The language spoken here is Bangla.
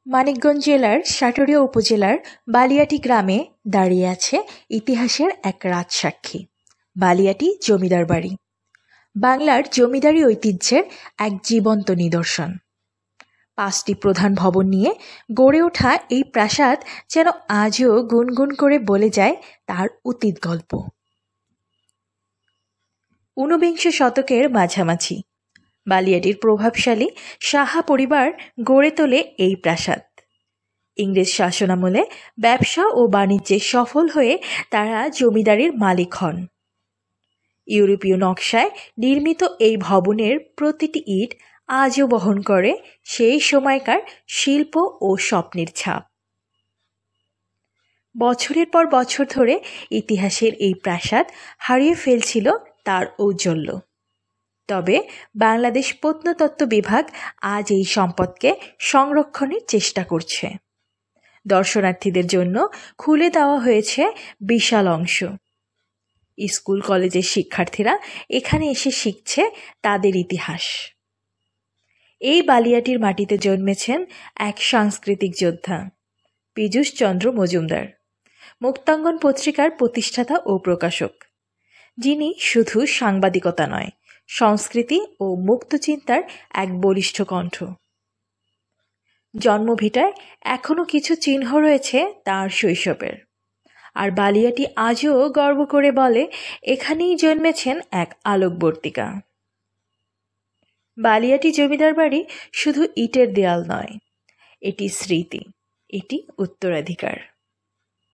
মানিকগঞ্জ জেলার সাটুরিয়া উপজেলার বালিয়াটি গ্রামে দাঁড়িয়ে আছে ইতিহাসের এক রাজসাক্ষী, বালিয়াটি জমিদার বাড়ি। বাংলার জমিদারি ঐতিহ্যের এক জীবন্ত নিদর্শন। 5টি প্রধান ভবন নিয়ে গড়ে ওঠা এই প্রাসাদ যেন আজও গুনগুন করে বলে যায় তার অতীত গল্প। 19বিংশ শতকের মাঝামাঝি বালিয়াটির প্রভাবশালী সাহা পরিবার গড়ে তোলে এই প্রাসাদ। ইংরেজ শাসনামলে ব্যবসা ও বাণিজ্যে সফল হয়ে তারা জমিদারির মালিক হন। ইউরোপীয় নকশায় নির্মিত এই ভবনের প্রতিটি ইট আজও বহন করে সেই সময়কার শিল্প ও স্বপ্নের ছাপ। বছরের পর বছর ধরে ইতিহাসের এই প্রাসাদ হারিয়ে ফেলছিল তার ঔজ্জ্বল্য। তবে বাংলাদেশ প্রত্নতত্ত্ব বিভাগ আজ এই সম্পদকে সংরক্ষণের চেষ্টা করছে। দর্শনার্থীদের জন্য খুলে দেওয়া হয়েছে বিশাল অংশ। স্কুল কলেজের শিক্ষার্থীরা এখানে এসে শিখছে তাদের ইতিহাস। এই বালিয়াটির মাটিতে জন্মেছেন এক সাংস্কৃতিক যোদ্ধা, পীযূষ চন্দ্র মজুমদার, মুক্তাঙ্গন পত্রিকার প্রতিষ্ঠাতা ও প্রকাশক, যিনি শুধু সাংবাদিকতা নয়, সংস্কৃতি ও মুক্তচিন্তার এক বলিষ্ঠ কণ্ঠ। জন্মভিটায় এখনও কিছু চিহ্ন রয়েছে তার শৈশবের, আর বালিয়াটি আজও গর্ব করে বলে এখানেই জন্মেছেন এক আলোকবর্তিকা। বালিয়াটি জমিদার বাড়ি শুধু ইটের দেয়াল নয়, এটি স্মৃতি, এটি উত্তরাধিকার।